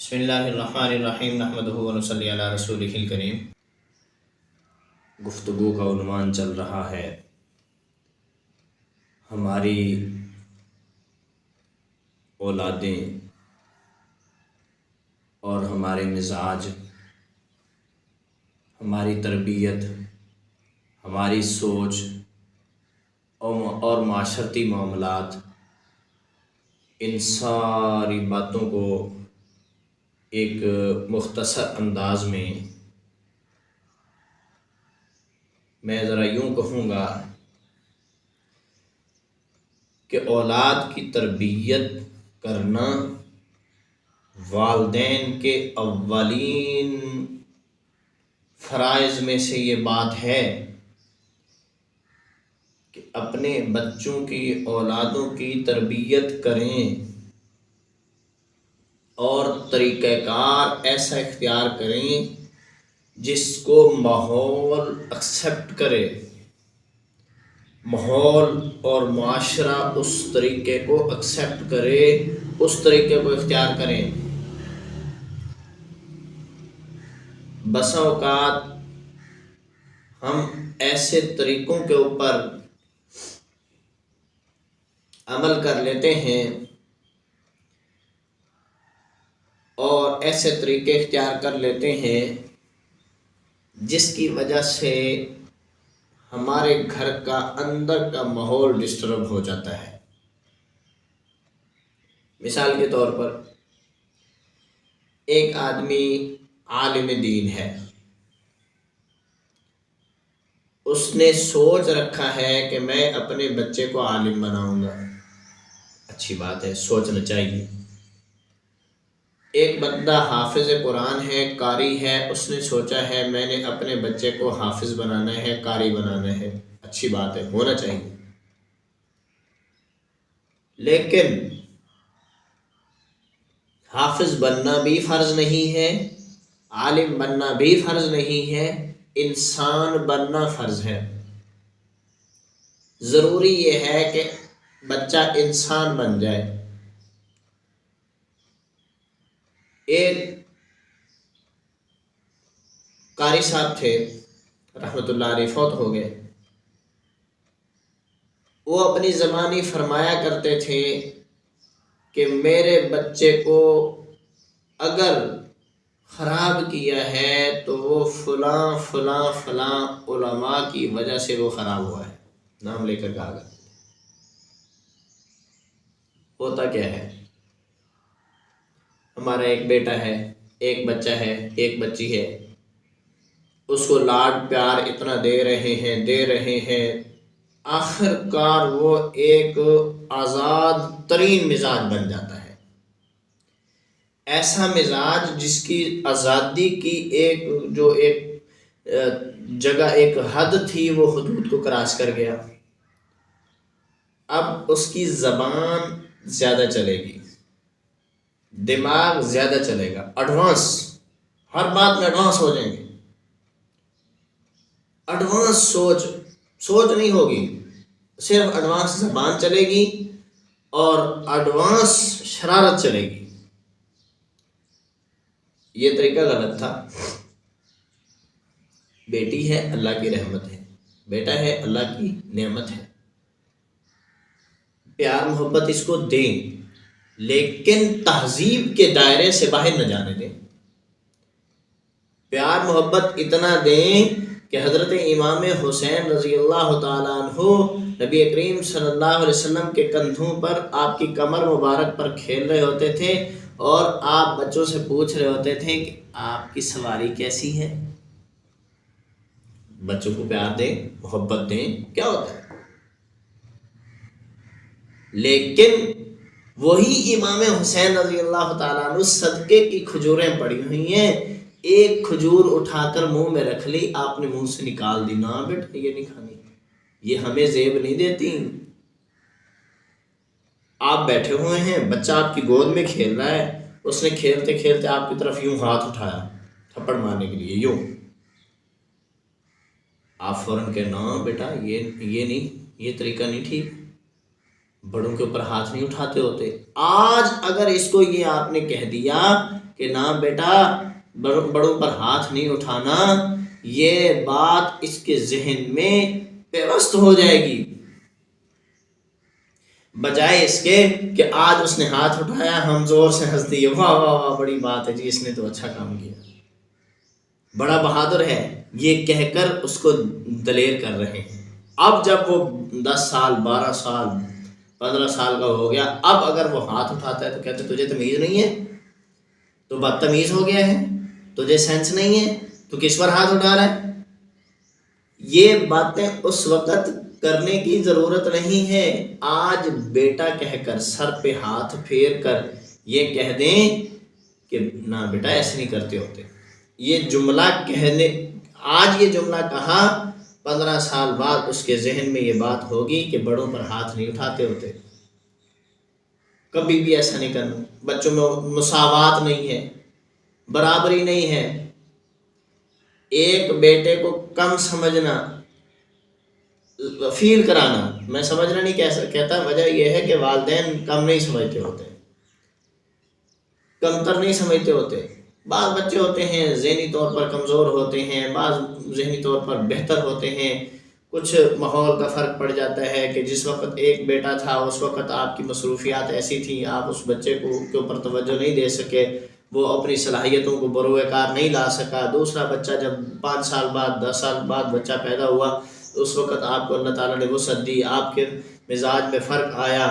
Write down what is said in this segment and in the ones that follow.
بسم اللہ الرحمن الرحیم نحمدہ و نصلی علی رسولہ الکریم۔ گفتگو کا عنوان چل رہا ہے ہماری اولادیں اور ہمارے مزاج، ہماری تربیت، ہماری سوچ اور معاشرتی معاملات، ان ساری باتوں کو ایک مختصر انداز میں ذرا یوں کہوں گا کہ اولاد کی تربیت کرنا والدین کے اولین فرائض میں سے یہ بات ہے کہ اپنے بچوں کی، اولادوں کی تربیت کریں اور طریقہ کار ایسا اختیار کریں جس کو ماحول ایکسیپٹ کرے، ماحول اور معاشرہ اس طریقے کو ایکسیپٹ کرے، اس طریقے کو اختیار کریں۔ بسا اوقات ہم ایسے طریقوں کے اوپر عمل کر لیتے ہیں اور ایسے طریقے اختیار کر لیتے ہیں جس کی وجہ سے ہمارے گھر کا اندر کا ماحول ڈسٹرب ہو جاتا ہے۔ مثال کے طور پر ایک آدمی عالم دین ہے، اس نے سوچ رکھا ہے کہ میں اپنے بچے کو عالم بناؤں گا، اچھی بات ہے، سوچنا چاہیے۔ ایک بندہ حافظ قرآن ہے، قاری ہے، اس نے سوچا ہے میں نے اپنے بچے کو حافظ بنانا ہے، قاری بنانا ہے، اچھی بات ہے، ہونا چاہیے۔ لیکن حافظ بننا بھی فرض نہیں ہے، عالم بننا بھی فرض نہیں ہے، انسان بننا فرض ہے۔ ضروری یہ ہے کہ بچہ انسان بن جائے۔ ایک قاری صاحب تھے، رحمۃ اللہ علیہ، فوت ہو گئے۔ وہ اپنی زبانی فرمایا کرتے تھے کہ میرے بچے کو اگر خراب کیا ہے تو وہ فلاں فلاں فلاں علماء کی وجہ سے وہ خراب ہوا ہے، نام لے کر کہا کرتے تھے۔ ہوتا کیا ہے، ہمارا ایک بیٹا ہے، ایک بچہ ہے، ایک بچی ہے، اس کو لاڈ پیار اتنا دے رہے ہیں، آخر کار وہ ایک آزاد ترین مزاج بن جاتا ہے۔ ایسا مزاج جس کی آزادی کی ایک جگہ، ایک حد تھی، وہ حدود کو کراس کر گیا۔ اب اس کی زبان زیادہ چلے گی، دماغ زیادہ چلے گا، ایڈوانس، ہر بات میں ایڈوانس ہو جائیں گے۔ ایڈوانس سوچ نہیں ہوگی، صرف ایڈوانس زبان چلے گی اور ایڈوانس شرارت چلے گی۔ یہ طریقہ غلط تھا۔ بیٹی ہے، اللہ کی رحمت ہے، بیٹا ہے، اللہ کی نعمت ہے، پیار محبت اس کو دیں، لیکن تہذیب کے دائرے سے باہر نہ جانے دیں۔ پیار محبت اتنا دیں کہ حضرت امام حسین رضی اللہ تعالیٰ عنہ نبی کریم صلی اللہ علیہ وسلم کے کندھوں پر، آپ کی کمر مبارک پر کھیل رہے ہوتے تھے اور آپ بچوں سے پوچھ رہے ہوتے تھے کہ آپ کی سواری کیسی ہے۔ بچوں کو پیار دیں، محبت دیں، کیا ہوتا ہے۔ لیکن وہی امام حسین رضی اللہ تعالیٰ عنہ صدقے کی کھجوریں پڑی ہوئی ہیں، ایک کھجور اٹھا کر منہ میں رکھ لی، آپ نے منہ سے نکال دی، نہ بیٹا یہ نہیں کھانی، یہ ہمیں زیب نہیں دیتی۔ آپ بیٹھے ہوئے ہیں، بچہ آپ کی گود میں کھیل رہا ہے، اس نے کھیلتے کھیلتے آپ کی طرف یوں ہاتھ اٹھایا تھپڑ مارنے کے لیے، یوں، آپ فوراً کہ نہ بیٹا یہ نہیں، یہ طریقہ نہیں ٹھیک، بڑوں کے اوپر ہاتھ نہیں اٹھاتے ہوتے۔ آج اگر اس کو یہ آپ نے کہہ دیا کہ نہ بیٹا بڑوں پر ہاتھ نہیں اٹھانا، یہ بات اس کے ذہن میں پیوست ہو جائے گی، بجائے اس کے کہ آج اس نے ہاتھ اٹھایا ہم زور سے ہنس دیے، واہ واہ واہ بڑی بات ہے جی، اس نے تو اچھا کام کیا، بڑا بہادر ہے، یہ کہہ کر اس کو دلیر کر رہے ہیں۔ اب جب وہ 10 سال 12 سال 15 سال کا ہو گیا، اب اگر وہ ہاتھ اٹھاتا ہے تو کہتے تجھے تمیز نہیں ہے، تو بدتمیز ہو گیا ہے، تجھے سینس نہیں ہے، تو کس پر ہاتھ اٹھا رہا ہے؟ یہ باتیں اس وقت کرنے کی ضرورت نہیں ہے، آج بیٹا کہہ کر سر پہ ہاتھ پھیر کر یہ کہہ دیں کہ نہ بیٹا ایسے نہیں کرتے ہوتے، یہ جملہ کہنے، آج یہ جملہ کہا، 15 سال بعد اس کے ذہن میں یہ بات ہوگی کہ بڑوں پر ہاتھ نہیں اٹھاتے ہوتے، کبھی بھی ایسا نہیں کرنا، بچوں میں مساوات نہیں ہے، برابری نہیں ہے، ایک بیٹے کو کم سمجھنا، فیل کرانا، میں سمجھنا نہیں کہتا، وجہ یہ ہے کہ والدین کم نہیں سمجھتے ہوتے، کمتر نہیں سمجھتے ہوتے، بعض بچے ہوتے ہیں ذہنی طور پر کمزور ہوتے ہیں، بعض ذہنی طور پر بہتر ہوتے ہیں، کچھ ماحول کا فرق پڑ جاتا ہے کہ جس وقت ایک بیٹا تھا اس وقت آپ کی مصروفیات ایسی تھیں، آپ اس بچے کو کے اوپر توجہ نہیں دے سکے، وہ اپنی صلاحیتوں کو بروئے کار نہیں لا سکا، دوسرا بچہ جب 5 سال بعد 10 سال بعد بچہ پیدا ہوا، اس وقت آپ کو اللہ تعالیٰ نے وسعت دی، آپ کے مزاج میں فرق آیا،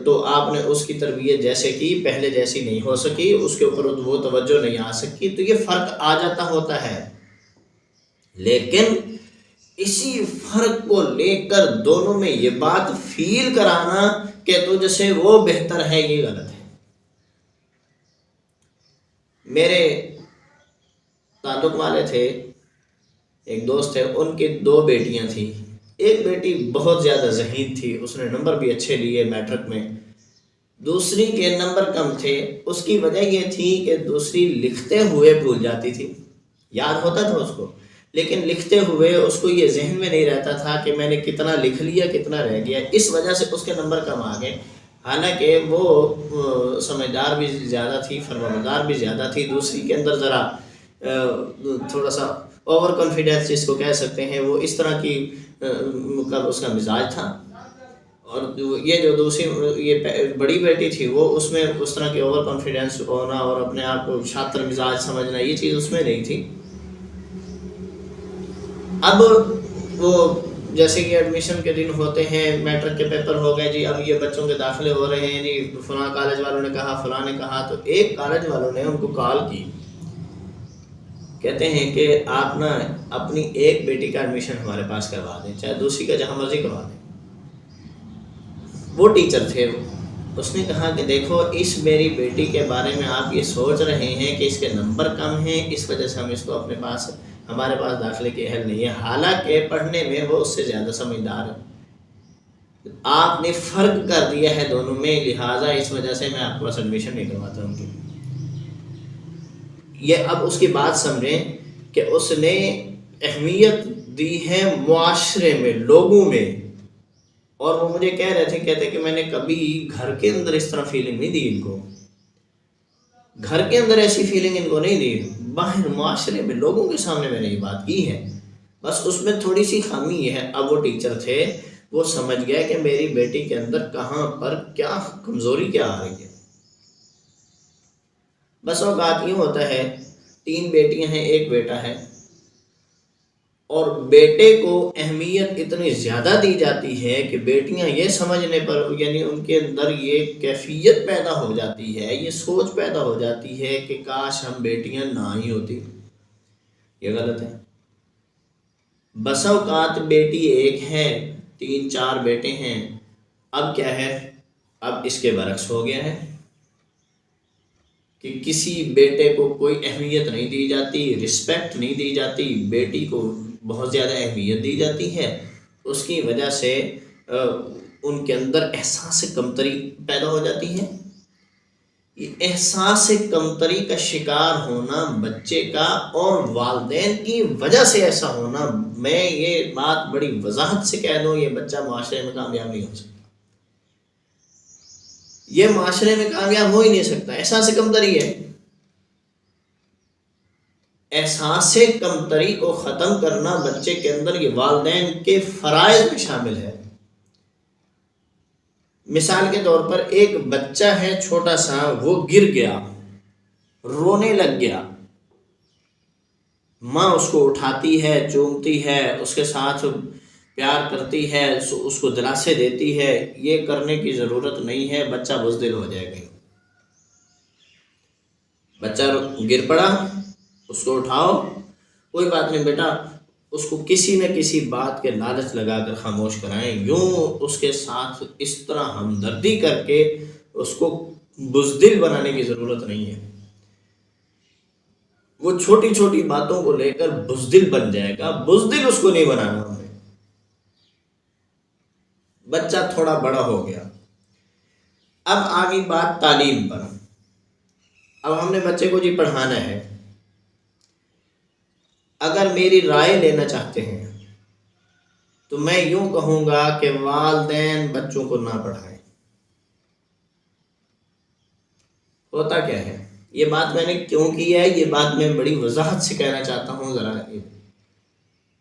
تو آپ نے اس کی تربیت جیسے کی پہلے جیسی نہیں ہو سکی، اس کے اوپر وہ توجہ نہیں آ سکی، تو یہ فرق آ جاتا ہوتا ہے، لیکن اسی فرق کو لے کر دونوں میں یہ بات فیل کرانا کہ تجھ سے وہ بہتر ہے، یہ غلط ہے۔ میرے تعلق والے تھے، ایک دوست ہے، ان کی 2 بیٹیاں تھیں، ایک بیٹی بہت زیادہ ذہین تھی، اس نے نمبر بھی اچھے لیے میٹرک میں، دوسری کے نمبر کم تھے، اس کی وجہ یہ تھی کہ دوسری لکھتے ہوئے بھول جاتی تھی، یاد ہوتا تھا اس کو، لیکن لکھتے ہوئے اس کو یہ ذہن میں نہیں رہتا تھا کہ میں نے کتنا لکھ لیا کتنا رہ گیا، اس وجہ سے اس کے نمبر کم آ گئے، حالانکہ وہ سمجھدار بھی زیادہ تھی، فرمانبردار بھی زیادہ تھی، دوسری کے اندر ذرا تھوڑا سا اوور کانفیڈنس جس کو کہہ سکتے ہیں، وہ اس طرح کی اس کا مزاج تھا، اور یہ جو دوسری یہ بڑی بیٹی تھی وہ اس میں اس طرح کی اوور کانفیڈنس ہونا اور اپنے آپ کو شاطر مزاج سمجھنا، یہ چیز اس میں نہیں تھی۔ اب وہ جیسے کہ ایڈمیشن کے دن ہوتے ہیں، میٹرک کے پیپر ہو گئے جی، اب یہ بچوں کے داخلے ہو رہے ہیں جی، فلاں کالج والوں نے کہا، فلاں نے کہا، تو ایک کالج والوں نے ان کو کال کی، کہتے ہیں کہ آپ نا اپنی ایک بیٹی کا ایڈمیشن ہمارے پاس کروا دیں، چاہے دوسری کا جہاں مرضی کروا دیں۔ وہ ٹیچر تھے، اس نے کہا کہ دیکھو اس میری بیٹی کے بارے میں آپ یہ سوچ رہے ہیں کہ اس کے نمبر کم ہیں، اس وجہ سے ہم اس کو ہمارے پاس داخلے کے اہل نہیں ہے، حالانکہ پڑھنے میں وہ اس سے زیادہ سمجھدار ہے، آپ نے فرق کر دیا ہے دونوں میں، لہٰذا اس وجہ سے میں آپ کے پاس ایڈمیشن نہیں کرواتا ہوں۔ یہ اب اس کی بات سمجھیں کہ اس نے اہمیت دی ہے معاشرے میں، لوگوں میں، اور وہ مجھے کہہ رہے تھے، کہتے کہ میں نے کبھی گھر کے اندر اس طرح فیلنگ نہیں دی ان کو، گھر کے اندر ایسی فیلنگ ان کو نہیں دی، باہر معاشرے میں لوگوں کے سامنے میں نے یہ بات کی ہے، بس اس میں تھوڑی سی خامی یہ ہے۔ اب وہ ٹیچر تھے، وہ سمجھ گئے کہ میری بیٹی کے اندر کہاں پر کیا کمزوری کیا آ رہی ہے۔ بس اوقات یوں ہوتا ہے، 3 بیٹیاں ہیں 1 بیٹا ہے، اور بیٹے کو اہمیت اتنی زیادہ دی جاتی ہے کہ بیٹیاں یہ سمجھنے پر، یعنی ان کے اندر یہ کیفیت پیدا ہو جاتی ہے، یہ سوچ پیدا ہو جاتی ہے کہ کاش ہم بیٹیاں نہ ہی ہوتی، یہ غلط ہے۔ بس اوقات بیٹی 1 ہے، 3-4 بیٹے ہیں، اب کیا ہے، اب اس کے برعکس ہو گیا ہے کہ کسی بیٹے کو کوئی اہمیت نہیں دی جاتی، رسپیکٹ نہیں دی جاتی، بیٹی کو بہت زیادہ اہمیت دی جاتی ہے، اس کی وجہ سے ان کے اندر احساس کمتری پیدا ہو جاتی ہے۔ یہ احساس کمتری کا شکار ہونا بچے کا، اور والدین کی وجہ سے ایسا ہونا، میں یہ بات بڑی وضاحت سے کہہ دوں، یہ بچہ معاشرے میں کامیاب نہیں ہو سکتا، یہ معاشرے میں کامیاب ہو ہی نہیں سکتا، احساس کمتری ہے۔ احساس کمتری کو ختم کرنا بچے کے اندر یہ والدین کے فرائض میں شامل ہے۔ مثال کے طور پر ایک بچہ ہے چھوٹا سا، وہ گر گیا، رونے لگ گیا، ماں اس کو اٹھاتی ہے، چومتی ہے، اس کے ساتھ پیار کرتی ہے، اس کو دلاسے دیتی ہے۔ یہ کرنے کی ضرورت نہیں ہے، بچہ بزدل ہو جائے گا۔ بچہ گر پڑا، اس کو اٹھاؤ، کوئی بات نہیں بیٹا، اس کو کسی نہ کسی بات کے لالچ لگا کر خاموش کرائیں، یوں اس کے ساتھ اس طرح ہمدردی کر کے اس کو بزدل بنانے کی ضرورت نہیں ہے۔ وہ چھوٹی چھوٹی باتوں کو لے کر بزدل بن جائے گا، بزدل اس کو نہیں بنانا ہمیں۔ بچہ تھوڑا بڑا ہو گیا، اب آگئی بات تعلیم پر۔ اب ہم نے بچے کو جی پڑھانا ہے۔ اگر میری رائے لینا چاہتے ہیں تو میں یوں کہوں گا کہ والدین بچوں کو نہ پڑھائیں۔ ہوتا کیا ہے، یہ بات میں نے کیوں کی ہے، یہ بات میں بڑی وضاحت سے کہنا چاہتا ہوں۔ ذرا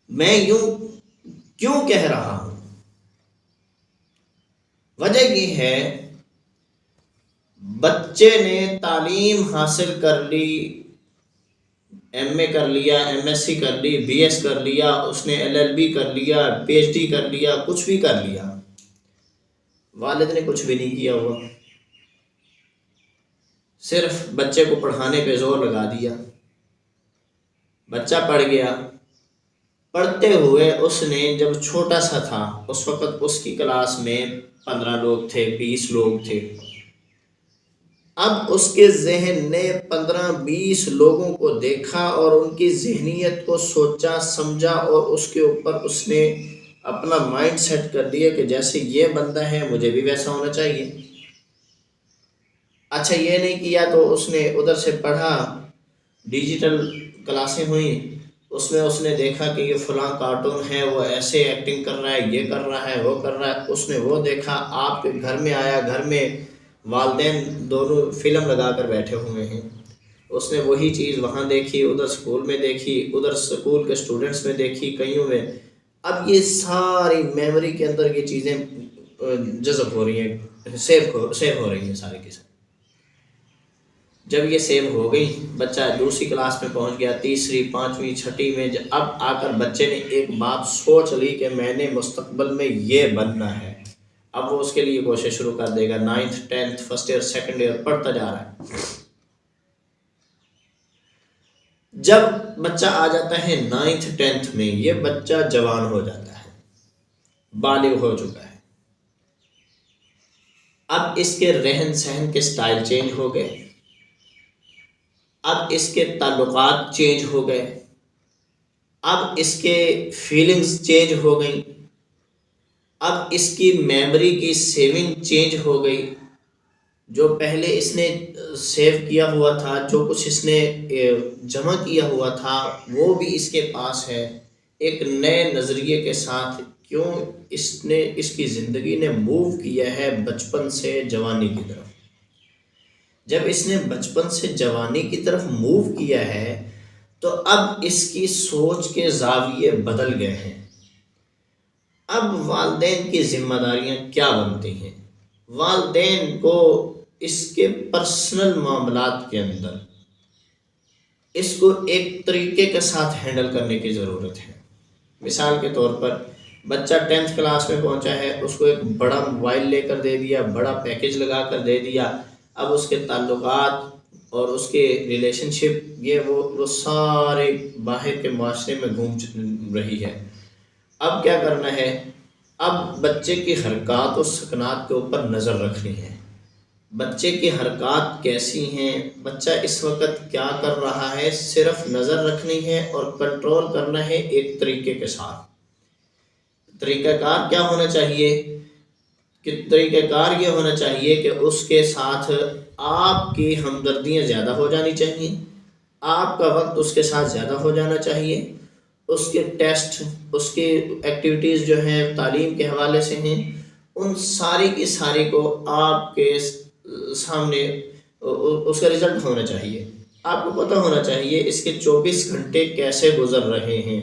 میں یوں کیوں کہہ رہا ہوں، وجہ یہ ہے بچے نے تعلیم حاصل کر لی، ایم اے کر لیا، ایم ایس سی کر لی، بی ایس کر لیا، اس نے ایل ایل بی کر لیا، پی ایچ ڈی کر لیا، کچھ بھی کر لیا، والد نے کچھ بھی نہیں کیا ہوا، صرف بچے کو پڑھانے پہ زور لگا دیا۔ بچہ پڑھ گیا، پڑھتے ہوئے اس نے جب چھوٹا سا تھا اس وقت اس کی کلاس میں 15 لوگ تھے، 20 لوگ تھے۔ اب اس کے ذہن نے 15-20 لوگوں کو دیکھا اور ان کی ذہنیت کو سوچا سمجھا، اور اس کے اوپر اس نے اپنا مائنڈ سیٹ کر دیا کہ جیسے یہ بندہ ہے مجھے بھی ویسا ہونا چاہیے۔ اچھا یہ نہیں کیا تو اس نے ادھر سے پڑھا، ڈیجیٹل کلاسیں ہوئیں، اس میں اس نے دیکھا کہ یہ فلاں کارٹون ہے، وہ ایسے ایکٹنگ کر رہا ہے، یہ کر رہا ہے، وہ کر رہا ہے، اس نے وہ دیکھا۔ آپ کے گھر میں آیا، گھر میں والدین دونوں فلم لگا کر بیٹھے ہوئے ہیں، اس نے وہی چیز وہاں دیکھی، ادھر اسکول میں دیکھی، ادھر اسکول کے اسٹوڈنٹس میں دیکھی، کئیوں میں۔ اب یہ ساری میموری کے اندر یہ چیزیں جذب ہو رہی ہیں، سیو ہو رہی ہیں سارے کی ساری۔ جب یہ سیو ہو گئی، بچہ دوسری کلاس میں پہنچ گیا، تیسری، پانچویں، چھٹی میں، اب آ کر بچے نے ایک بات سوچ لی کہ میں نے مستقبل میں یہ بننا ہے۔ اب وہ اس کے لیے کوشش شروع کر دے گا، 9th 10th first year second year پڑھتا جا رہا ہے۔ جب بچہ آ جاتا ہے 9th 10th میں، یہ بچہ جوان ہو جاتا ہے، بالغ ہو چکا ہے۔ اب اس کے رہن سہن کے سٹائل چینج ہو گئے، اب اس کے تعلقات چینج ہو گئے، اب اس کے فیلنگز چینج ہو گئیں، اب اس کی میموری کی سیونگ چینج ہو گئی۔ جو پہلے اس نے سیو کیا ہوا تھا، جو کچھ اس نے جمع کیا ہوا تھا، وہ بھی اس کے پاس ہے ایک نئے نظریے کے ساتھ۔ کیوں؟ اس کی زندگی نے موو کیا ہے بچپن سے جوانی کی طرف۔ جب اس نے بچپن سے جوانی کی طرف موو کیا ہے تو اب اس کی سوچ کے زاویے بدل گئے ہیں۔ اب والدین کی ذمہ داریاں کیا بنتی ہیں؟ والدین کو اس کے پرسنل معاملات کے اندر اس کو ایک طریقے کے ساتھ ہینڈل کرنے کی ضرورت ہے۔ مثال کے طور پر بچہ 10th کلاس میں پہنچا ہے، اس کو ایک بڑا موبائل لے کر دے دیا، بڑا پیکیج لگا کر دے دیا۔ اب اس کے تعلقات اور اس کے ریلیشن شپ وہ سارے باہر کے معاشرے میں گھوم رہی ہے۔ اب کیا کرنا ہے؟ اب بچے کی حرکات و سکنات کے اوپر نظر رکھنی ہے۔ بچے کی حرکات کیسی ہیں، بچہ اس وقت کیا کر رہا ہے، صرف نظر رکھنی ہے اور کنٹرول کرنا ہے ایک طریقے کے ساتھ۔ طریقہ کار کیا ہونا چاہیے؟ کہ طریقہ کار یہ ہونا چاہیے کہ اس کے ساتھ آپ کی ہمدردیاں زیادہ ہو جانی چاہیے، آپ کا وقت اس کے ساتھ زیادہ ہو جانا چاہیے، اس کے ٹیسٹ، اس کی ایکٹیویٹیز جو ہیں تعلیم کے حوالے سے ہیں، ان ساری کی ساری کو آپ کے سامنے اس کا رزلٹ ہونا چاہیے۔ آپ کو پتہ ہونا چاہیے اس کے 24 گھنٹے کیسے گزر رہے ہیں۔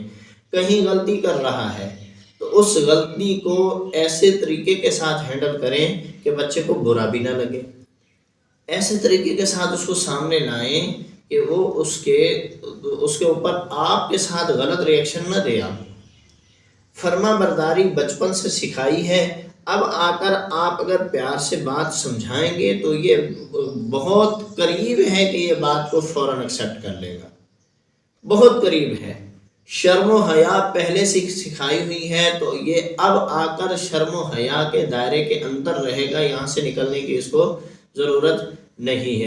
کہیں غلطی کر رہا ہے تو اس غلطی کو ایسے طریقے کے ساتھ ہینڈل کریں کہ بچے کو برا بھی نہ لگے، ایسے طریقے کے ساتھ اس کو سامنے لائیں کہ وہ اس کے اوپر آپ کے ساتھ غلط ریئیکشن نہ دے۔ آپ فرما برداری بچپن سے سکھائی ہے، اب آ کر آپ اگر پیار سے بات سمجھائیں گے تو یہ بہت قریب ہے کہ یہ بات کو فوراً ایکسیپٹ کر لے گا، بہت قریب ہے۔ شرم و حیا پہلے سے سکھائی ہوئی ہے تو یہ اب آ کر شرم و حیا کے دائرے کے اندر رہے گا، یہاں سے نکلنے کی اس کو ضرورت نہیں ہے۔